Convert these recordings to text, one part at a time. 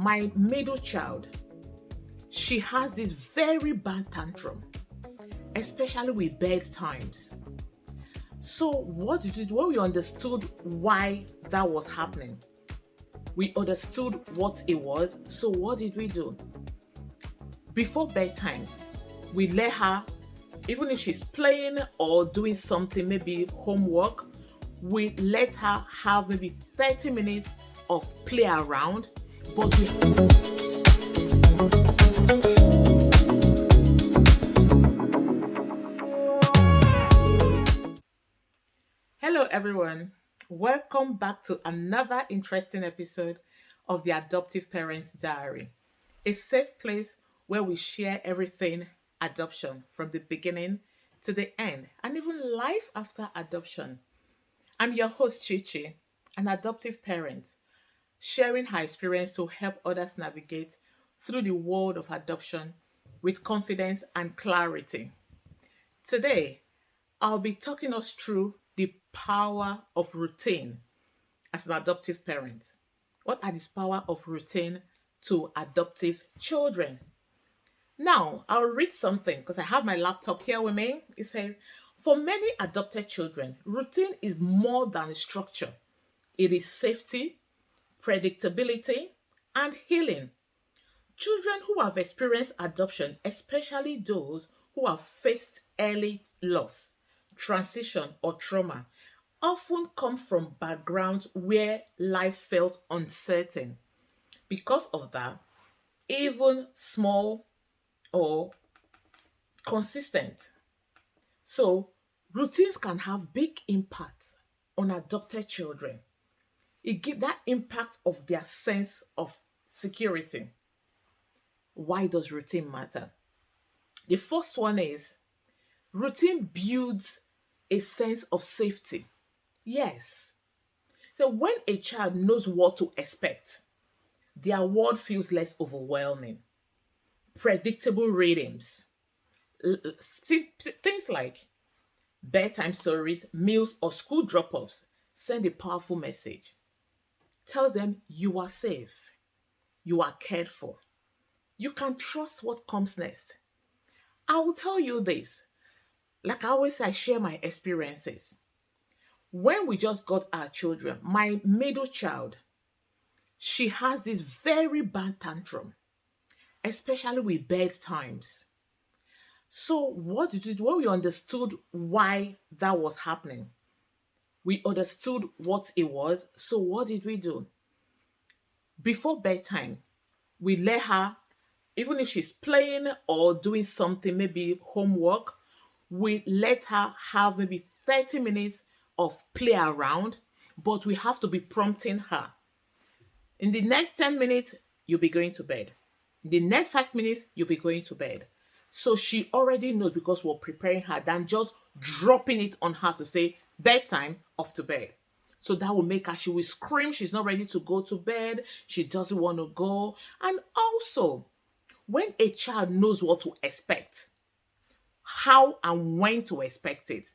my middle child, she has this very bad tantrum, especially with bedtimes. So what did we do? When we understood why that was happening, we understood what it was. So what did we do? Before bedtime, we let her, even if she's playing or doing something, maybe homework, we let her have maybe 30 minutes of play around. But we Hello everyone. Welcome back to another interesting episode of the Adoptive Parents Diary, a safe place where we share everything adoption from the beginning to the end and even life after adoption. I'm your host Chichi, an adoptive parent, sharing her experience to help others navigate through the world of adoption with confidence and clarity. Today, I'll be talking us through the power of routine as an adoptive parent. What are this power of routine to adoptive children? Now, I'll read something because I have my laptop here with me. It says, for many adopted children, routine is more than structure. It is safety, predictability, and healing. Children who have experienced adoption, especially those who have faced early loss, transition, or trauma, often come from backgrounds where life felt uncertain. Because of that, even small or consistent. So, routines can have big impacts on adopted children. It gives that impact of their sense of security. Why does routine matter? The first one is routine builds a sense of safety. Yes. So when a child knows what to expect, their world feels less overwhelming. Predictable rhythms, things like bedtime stories, meals, or school drop-offs send a powerful message. Tells them you are safe, you are cared for. You can trust what comes next. I will tell you this. Like I always say, I share my experiences. When we just got our children, my middle child, she has this very bad tantrum, especially with bedtimes. So what did we do? When we understood why that was happening, we understood what it was. So what did we do? Before bedtime, we let her, even if she's playing or doing something, maybe homework, we let her have maybe 30 minutes of play around, but we have to be prompting her. In the next 10 minutes, you'll be going to bed. In the next 5 minutes, you'll be going to bed. So she already knows because we're preparing her than just dropping it on her to say, bedtime, off to bed. So that will make her, she will scream, she's not ready to go to bed, she doesn't want to go. And also, when a child knows what to expect, how and when to expect it,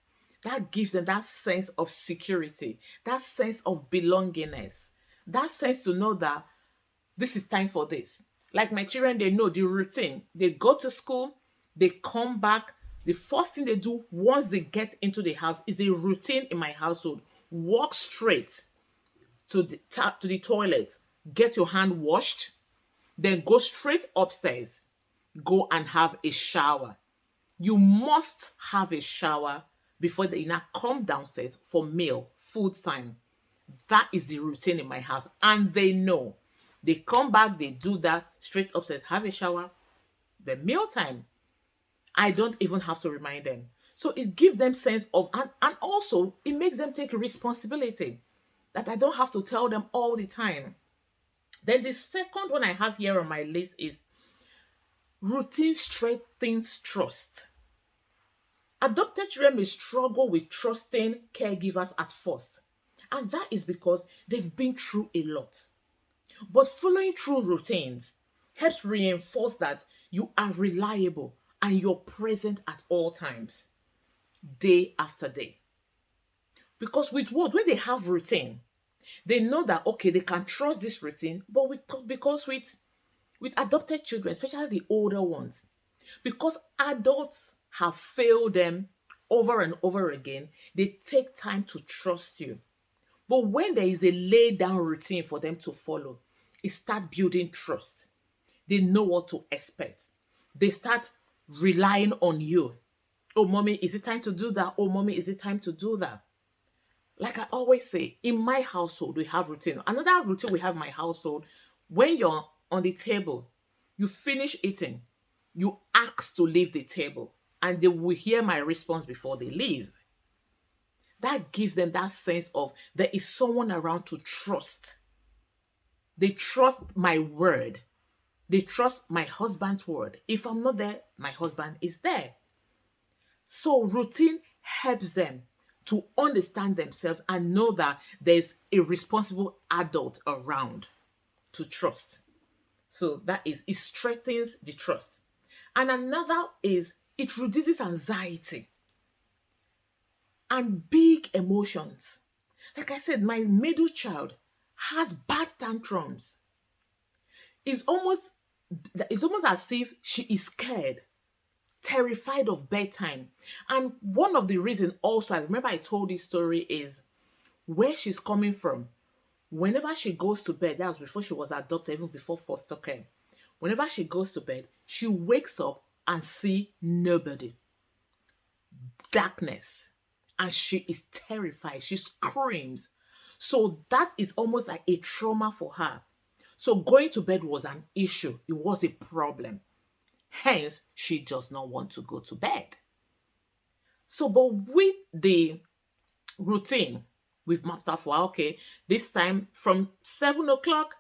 that gives them that sense of security, that sense of belongingness, that sense to know that this is time for this. Like my children, they know the routine. They go to school, they come back. The first thing they do once they get into the house is a routine in my household. Walk straight to the toilet, get your hand washed, then go straight upstairs, go and have a shower. You must have a shower before they now come downstairs for meal, food time. That is the routine in my house. And they know. They come back, they do that, straight upstairs, have a shower, then meal time. I don't even have to remind them. So it gives them sense of, and also it makes them take responsibility that I don't have to tell them all the time. Then the second one I have here on my list is routine strengthens trust. Adopted children may struggle with trusting caregivers at first, and that is because they've been through a lot. But following through routines helps reinforce that you are reliable and you're present at all times, day after day. Because with what? When they have routine, They know that, okay, they can trust this routine, but because with adopted children, especially the older ones, because adults have failed them over and over again, they take time to trust you. But when there is a laid down routine for them to follow, it start building trust. They know what to expect. They start relying on you. Oh, mommy, is it time to do that? Oh, mommy, is it time to do that? Like I always say, in my household, we have routine. Another routine we have in my household, when you're on the table, you finish eating, you ask to leave the table, and they will hear my response before they leave. That gives them that sense of there is someone around to trust. They trust my word. They trust my husband's word. If I'm not there, my husband is there. So routine helps them to understand themselves and know that there's a responsible adult around to trust. So that is, it strengthens the trust. And another is it reduces anxiety and big emotions. Like I said, my middle child has bad tantrums. It's almost it's almost as if she is scared, terrified of bedtime. And one of the reasons also, I remember I told this story, is where she's coming from. Whenever she goes to bed, that was before she was adopted, even before foster care. Whenever she goes to bed, she wakes up and see nobody. Darkness. And she is terrified. She screams. So that is almost like a trauma for her. So going to bed was an issue. It was a problem. Hence, she does not want to go to bed. So, but with the routine, we've mapped out for, okay, this time from 7 o'clock,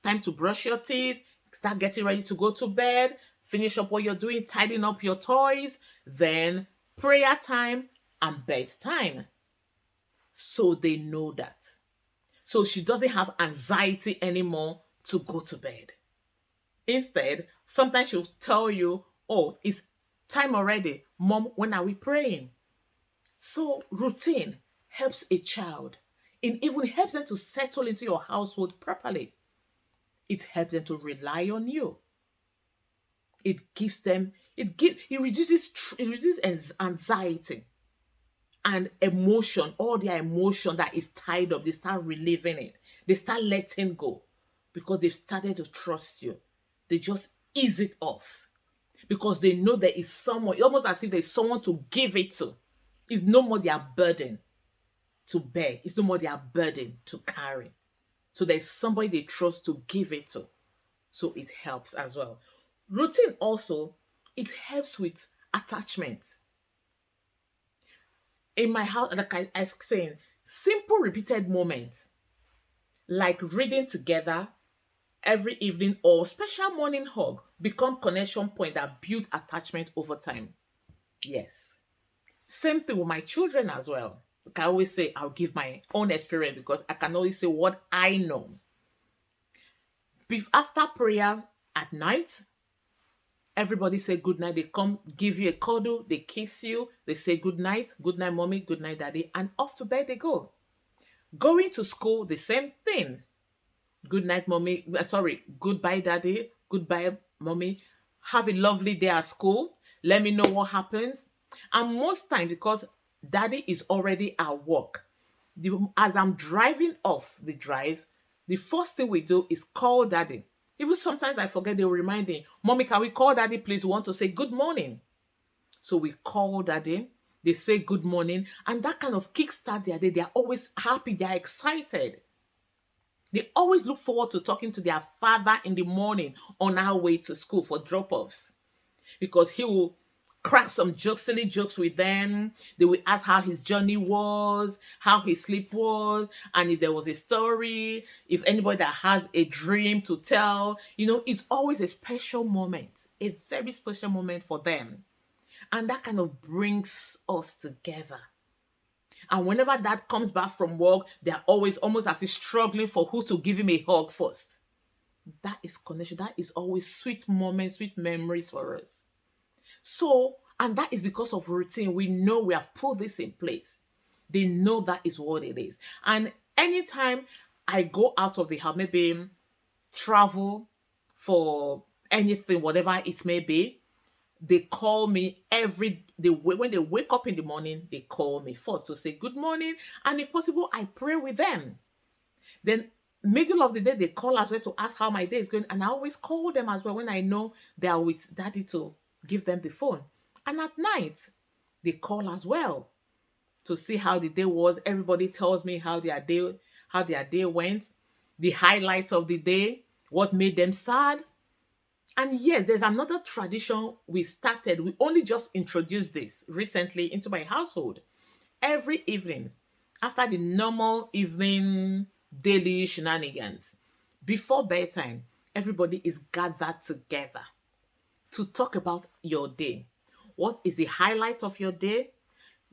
time to brush your teeth, start getting ready to go to bed, finish up what you're doing, tidying up your toys, then prayer time and bedtime. So they know that. So she doesn't have anxiety anymore to go to bed. Instead, sometimes she'll tell you, oh, it's time already. Mom, when are we praying? So routine helps a child. It even helps them to settle into your household properly. It helps them to rely on you. It reduces anxiety and emotion, all their emotion that is tied up. They start relieving it. They start letting go because they've started to trust you. They just ease it off because they know there is someone, almost as if there's someone to give it to. It's no more their burden to bear. It's no more their burden to carry. So there's somebody they trust to give it to. So it helps as well. Routine also, it helps with attachment. In my house, like I was saying, simple repeated moments like reading together every evening or special morning hug become connection point that build attachment over time. Yes. Same thing with my children as well. Like I always say, I'll give my own experience because I can always say what I know. After prayer at night, everybody say good night. They come give you a cuddle, they kiss you, they say good night, mommy, good night, daddy, and off to bed they go. Going to school, the same thing. Good night, mommy. Sorry, goodbye, daddy. Goodbye, mommy. Have a lovely day at school. Let me know what happens. And most times, because daddy is already at work, as I'm driving off the drive, the first thing we do is call daddy. Even sometimes I forget, they'll remind me, mommy, can we call daddy, please? We want to say good morning. So we call daddy. They say good morning. And that kind of kickstart their day. They're always happy. They're excited. They always look forward to talking to their father in the morning on our way to school for drop-offs because he will crack some jokes, silly jokes with them. They will ask how his journey was, how his sleep was, and if there was a story, if anybody that has a dream to tell. It's always a special moment, a very special moment for them. And that kind of brings us together. And whenever dad comes back from work, they're always almost as if struggling for who to give him a hug first. That is connection. That is always sweet moments, sweet memories for us. So, and that is because of routine. We know we have put this in place. They know that is what it is. And anytime I go out of the house, maybe travel for anything, whatever it may be, they call me when they wake up in the morning, they call me first to say good morning. And if possible, I pray with them. Then middle of the day, they call as well to ask how my day is going. And I always call them as well when I know they are with daddy to give them the phone. And at night, they call as well to see how the day was. Everybody tells me how their day went, the highlights of the day, what made them sad. And yes, there's another tradition we started. We only just introduced this recently into my household. Every evening, after the normal evening daily shenanigans, before bedtime, everybody is gathered together to talk about your day. What is the highlight of your day?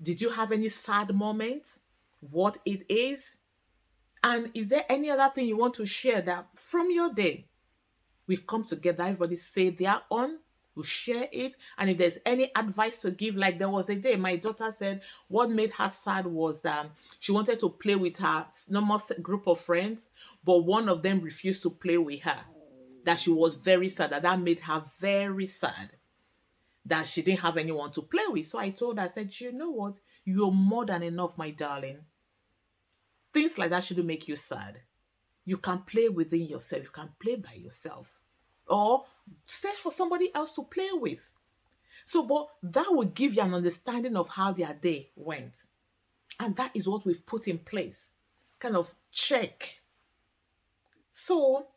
Did you have any sad moments? What it is? And is there any other thing you want to share that from your day? We've come together, everybody say their own, we share it. And if there's any advice to give, like there was a day my daughter said what made her sad was that she wanted to play with her normal group of friends, but one of them refused to play with her. That she was very sad, that made her very sad, that she didn't have anyone to play with. So I told her, I said, you know what? You're more than enough, my darling. Things like that shouldn't make you sad. You can play within yourself. You can play by yourself. Or search for somebody else to play with. So, but that will give you an understanding of how their day went. And that is what we've put in place. Kind of check. So,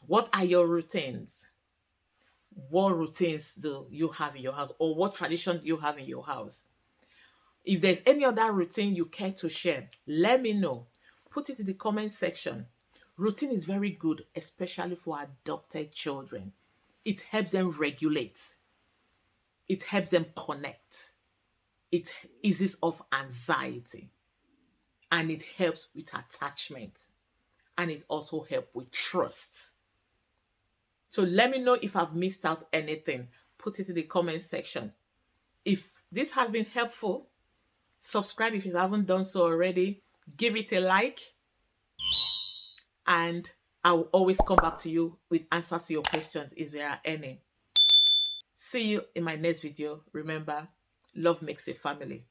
what are your routines? What routines do you have in your house? Or what tradition do you have in your house? If there's any other routine you care to share, let me know. Put it in the comment section. Routine is very good, especially for adopted children. It helps them regulate. It helps them connect. It eases off anxiety. And it helps with attachment. And it also helps with trust. So let me know if I've missed out anything. Put it in the comment section. If this has been helpful, subscribe if you haven't done so already. Give it a like. And I will always come back to you with answers to your questions if there are any. See you in my next video. Remember, love makes a family.